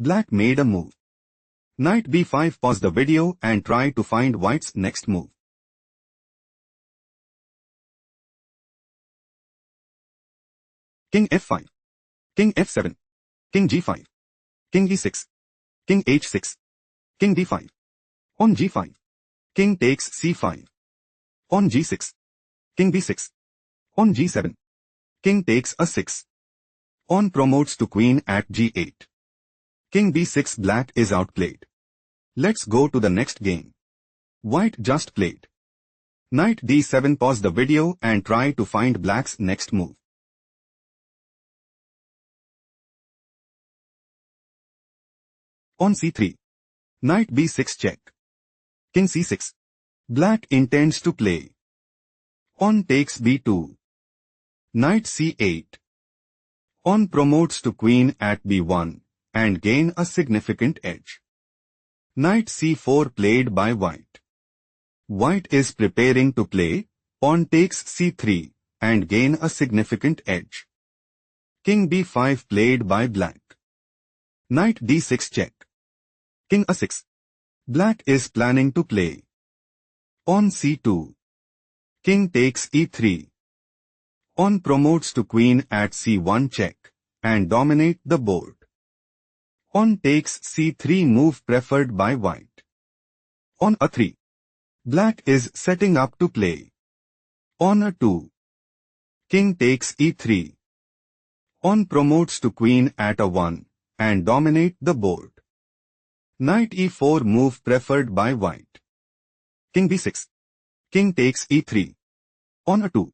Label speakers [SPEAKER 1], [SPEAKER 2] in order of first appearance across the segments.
[SPEAKER 1] Black made a move. Knight b5. Pause the video and try to find white's next move. King f5. King f7. King g5. King e6. King h6. King d5. On g5. King takes c5. On g6. King b6. On g7. King takes a6. Pawn promotes to queen at g8. King b6. Black is outplayed. Let's go to the next game. White just played. Knight d7. Pause the video and try to find black's next move. On c3. Knight b6 check. King c6. Black intends to play. Pawn takes b2. Knight c8. Pawn promotes to queen at b1 and gain a significant edge. Knight c4 played by white. White is preparing to play. Pawn takes c3 and gain a significant edge. King b5 played by black. Knight d6 check. King a6. Black is planning to play. Pawn c2. King takes e3. Pawn promotes to queen at c1 check and dominate the board. Pawn takes c3 move preferred by white. On a3. Black is setting up to play. On a2. King takes e3. Pawn promotes to queen at a1 and dominate the board. Knight e4 move preferred by white. King b6. King takes e3. On a2.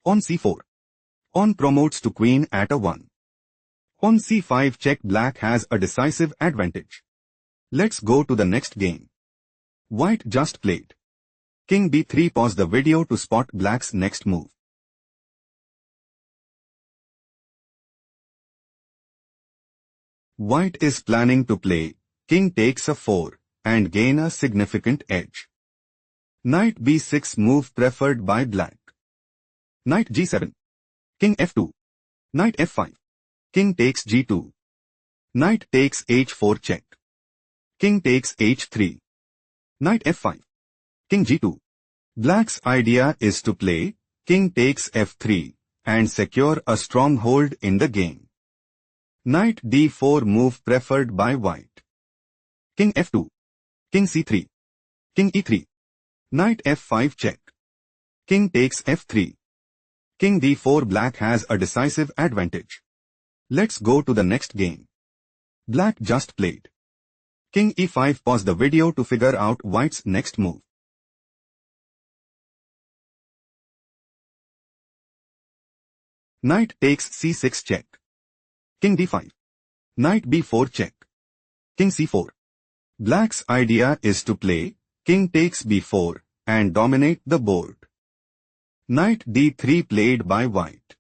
[SPEAKER 1] On c4. Pawn promotes to queen at a1. On c5 check. Black has a decisive advantage. Let's go to the next game. White just played. King b3. Pause the video to spot black's next move. White is planning to play. King takes a4 and gain a significant edge. Knight b6 move preferred by black. Knight g7. King f2. Knight f5. King takes g2. Knight takes h4 check. King takes h3. Knight f5. King g2. Black's idea is to play. King takes f3 and secure a stronghold in the game. Knight d4 move preferred by white. King f2. King c3. King e3. Knight f5 check. King takes f3. King d4. Black has a decisive advantage. Let's go to the next game. Black just played. King e5. Pause the video to figure out white's next move. Knight takes c6 check. King d5. Knight b4 check. King c4. Black's idea is to play. King takes b4 and dominate the board. Knight d3 played by white.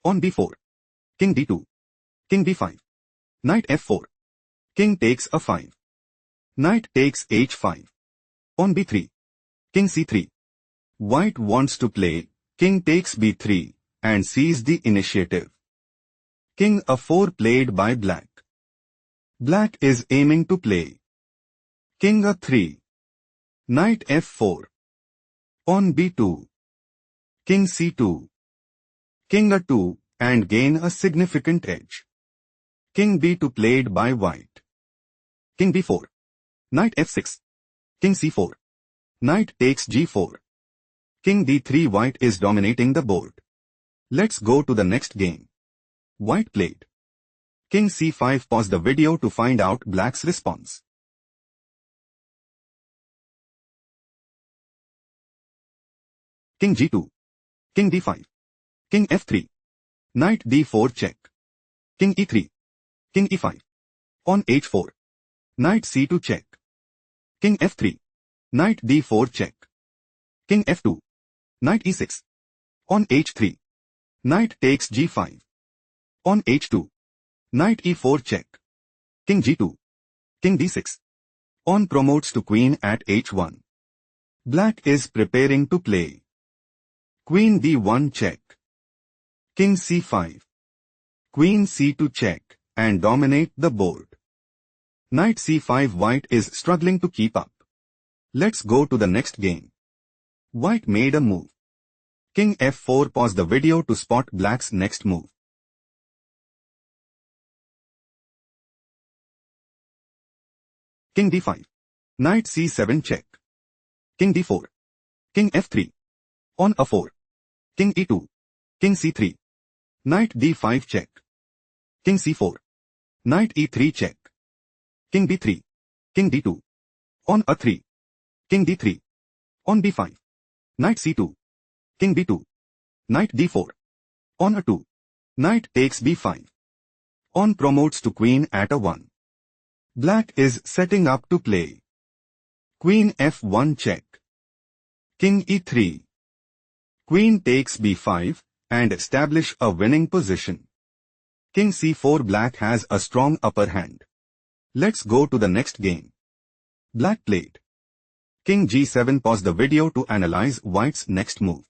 [SPEAKER 1] On b4. King d2. King b5. Knight f4. King takes a5. Knight takes h5. On b3. King c3. White wants to play. King takes b3 and seize the initiative. King a4 played by black. Black is aiming to play. King a3. Knight f4. On b2. King c2. King a2 and gain a significant edge. King b2 played by white. King b4. Knight f6. King c4. Knight takes g4. King d3. White is dominating the board. Let's go to the next game. White played. King c5. Pause the video to find out black's response. King g2. King d5. King f3. Knight d4 check. King e3. King e5. On h4. Knight c2 check. King f3. Knight d4 check. King f2. Knight e6. On h3. Knight takes g5. On h2. Knight e4 check. King g2. King d6. Pawn promotes to queen at h1. Black is preparing to play. Queen d1 check. King c5. Queen c2 check and dominate the board. Knight c5. White is struggling to keep up. Let's go to the next game. White made a move. King f4. Pause the video to spot black's next move. King d5. Knight c7 check. King d4. King f3. On a4. King e2. King c3. Knight d5 check. King c4. Knight e3 check. King b3. King d2. On a3. King d3. On b5. Knight c2. King b2. Knight d4. On a2. Knight takes b5. On promotes to queen at a1. Black is setting up to play. Queen f1 check. King e3. Queen takes b5 and establish a winning position. King c4. Black has a strong upper hand. Let's go to the next game. Black played King g7. Pause the video to analyze White's next move.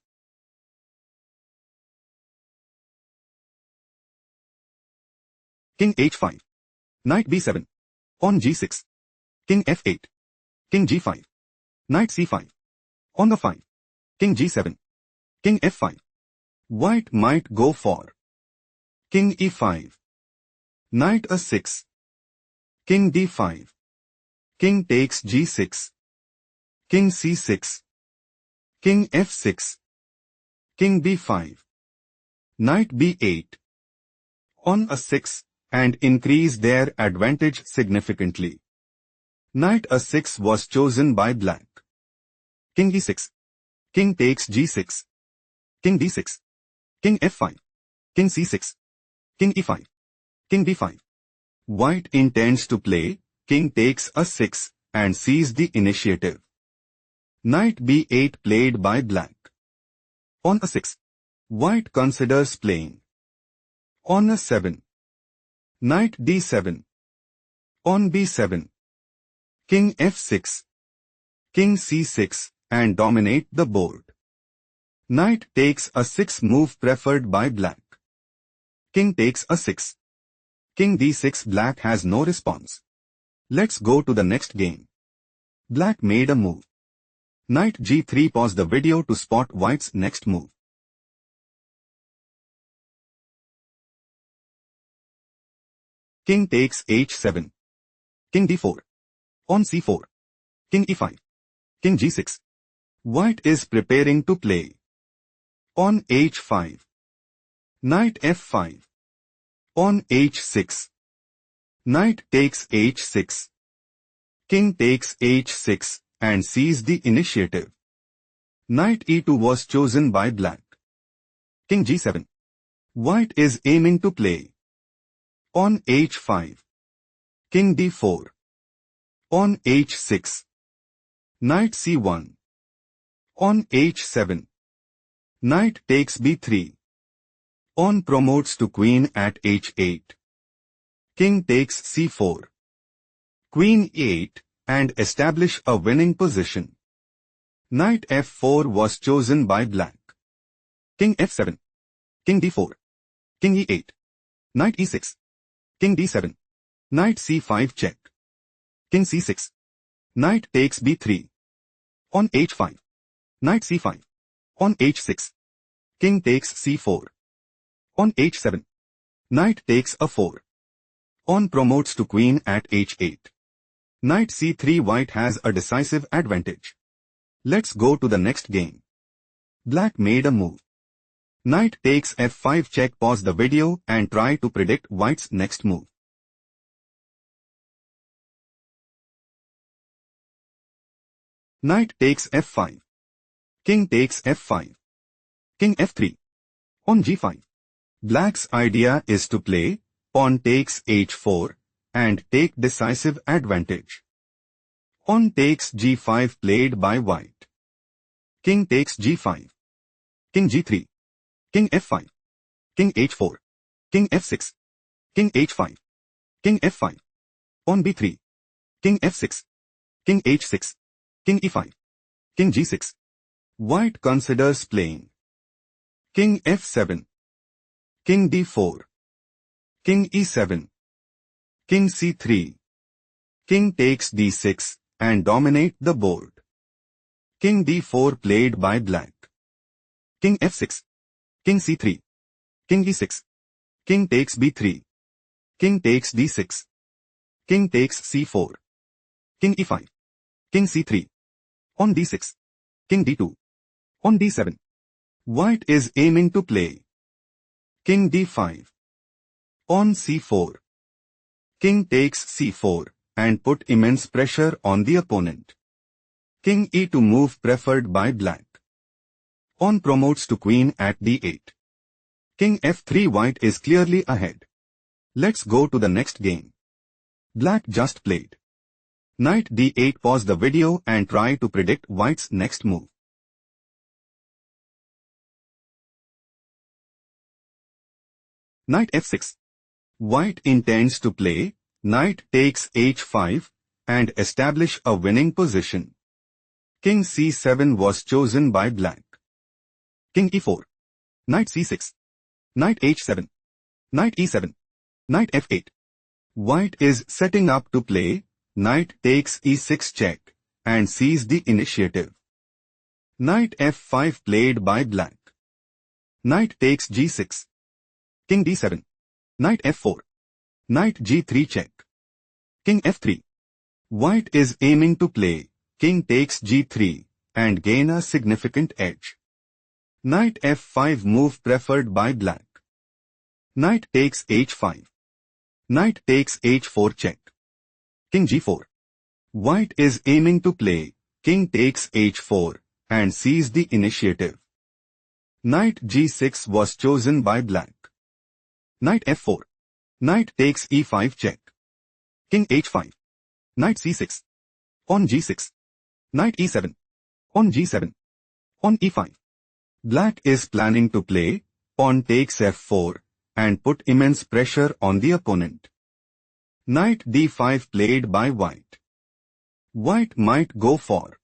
[SPEAKER 1] King h5. Knight b7. On g6. King f8. King g5. Knight c5. On the 5. King g7. King f5. White might go for King e5. Knight a6. King d5. King takes g6. King c6. King f6. King b5. Knight b8. On a6 and increase their advantage significantly. Knight a6 was chosen by black. King e6. King takes g6. King d6. King f5. King c6. King e5. King b5. White intends to play King takes a6 and seize the initiative. Knight b8 played by black. On a6. White considers playing. On a7. Knight d7. On b7. King f6. King c6 and dominate the board. Knight takes a6 move preferred by black. King takes a6. King d6. Black has no response. Let's go to the next game. Black made a move. Knight g3. Pause the video to spot White's next move. King takes h7. King d4. On c4. King e5. King g6. White is preparing to play. On h5. Knight f5. On h6. Knight takes h6. King takes h6 and seize the initiative. Knight e2 was chosen by black. King g7. White is aiming to play. On h5. King d4. On h6. Knight c1. On h7. Knight takes b3. On promotes to queen at h8. King takes c4. Queen e8 and establish a winning position. Knight f4 was chosen by black. King f7. King d4. King e8. Knight e6. King d7. Knight c5 check. King c6. Knight takes b3. On h5. Knight c5. On h6. King takes c4. On h7. Knight takes a4. On promotes to queen at h8. Knight c3. White has a decisive advantage. Let's go to the next game. Black made a move. Knight takes f5 check. Pause the video and try to predict White's next move. Knight takes f5. King takes f5. King f3. On g5. Black's idea is to play pawn takes h4 and take decisive advantage. Pawn takes g5 played by White. King takes g5. King g3. King f5. King h4. King f6. King h5. King f5. On b3. King f6. King h6. King e5. King g6. White considers playing. King f7. King d4. King e7. King c3. King takes d6 and dominate the board. King d4 played by black. King f6. King c3. King e6. King takes b3. King takes d6. King takes c4. King e5. King c3. On d6. King d2. On d7. White is aiming to play. King d5. On c4. King takes c4 and put immense pressure on the opponent. King e2 move preferred by black. Pawn promotes to queen at d8. King f3. White is clearly ahead. Let's go to the next game. Black just played. Knight d8. Pause the video and try to predict white's next move. Knight f6. White intends to play knight takes h5 and establish a winning position. King c7 was chosen by black. King e4. Knight c6. Knight h7. Knight e7. Knight f8. White is setting up to play knight takes e6 check and seize the initiative. Knight f5 played by black. Knight takes g6. King d7. Knight f4. Knight g3 check. King f3. White is aiming to play king takes g3 and gain a significant edge. Knight f5 move preferred by black. Knight takes h5. Knight takes h4 check. King g4. White is aiming to play king takes h4 and seize the initiative. Knight g6 was chosen by black. Knight f4. Knight takes e5 check. King h5. Knight c6. On g6. Knight e7. On g7. On e5. Black is planning to play pawn takes f4 and put immense pressure on the opponent. Knight d5 played by white. White might go for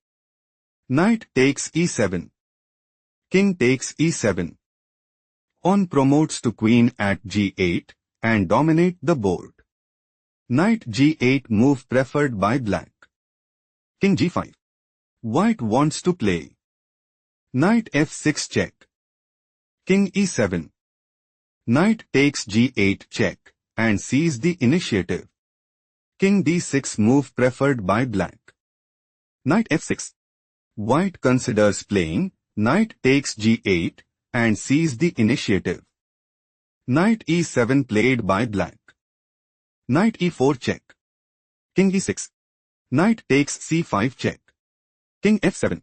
[SPEAKER 1] knight takes e7. King takes e7. Pawn promotes to queen at g8 and dominate the board. Knight g8 move preferred by black. King g5. White wants to play knight f6 check. King e7. Knight takes g8 check and seize the initiative. King d6 move preferred by black. Knight f6. White considers playing knight takes g8 and seize the initiative. Knight e7 played by black. Knight e4 check. King e6. Knight takes c5 check. King f7.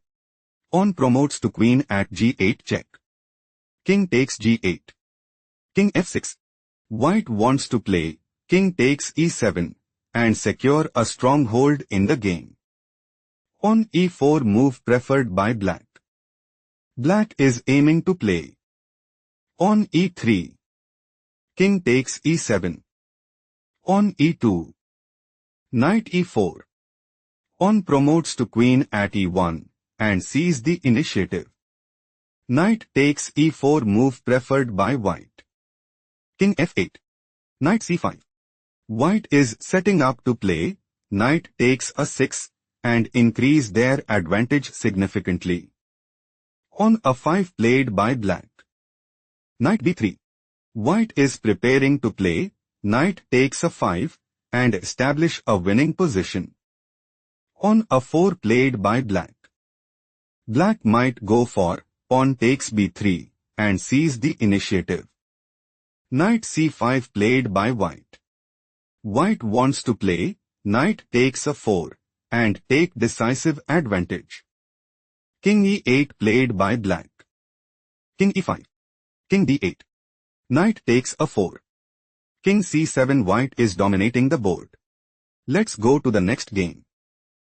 [SPEAKER 1] Pawn promotes to queen at g8 check. King takes g8. King f6. White wants to play king takes e7 and secure a stronghold in the game. Pawn e4 move preferred by black. Black is aiming to play pawn e3. King takes e7. Pawn e2. Knight e4. Pawn promotes to queen at e1 and seize the initiative. Knight takes e4 move preferred by white. King f8. Knight c5. White is setting up to play knight takes a6 and increase their advantage significantly. Pawn a5 played by black. Knight b3. White is preparing to play knight takes a5 and establish a winning position. Pawn a4 played by black. Black might go for pawn takes b3 and seize the initiative. Knight c5 played by white. White wants to play knight takes a4 and take decisive advantage. King e8 played by black. King e5. King d8. Knight takes a4. King c7. White is dominating the board. Let's go to the next game.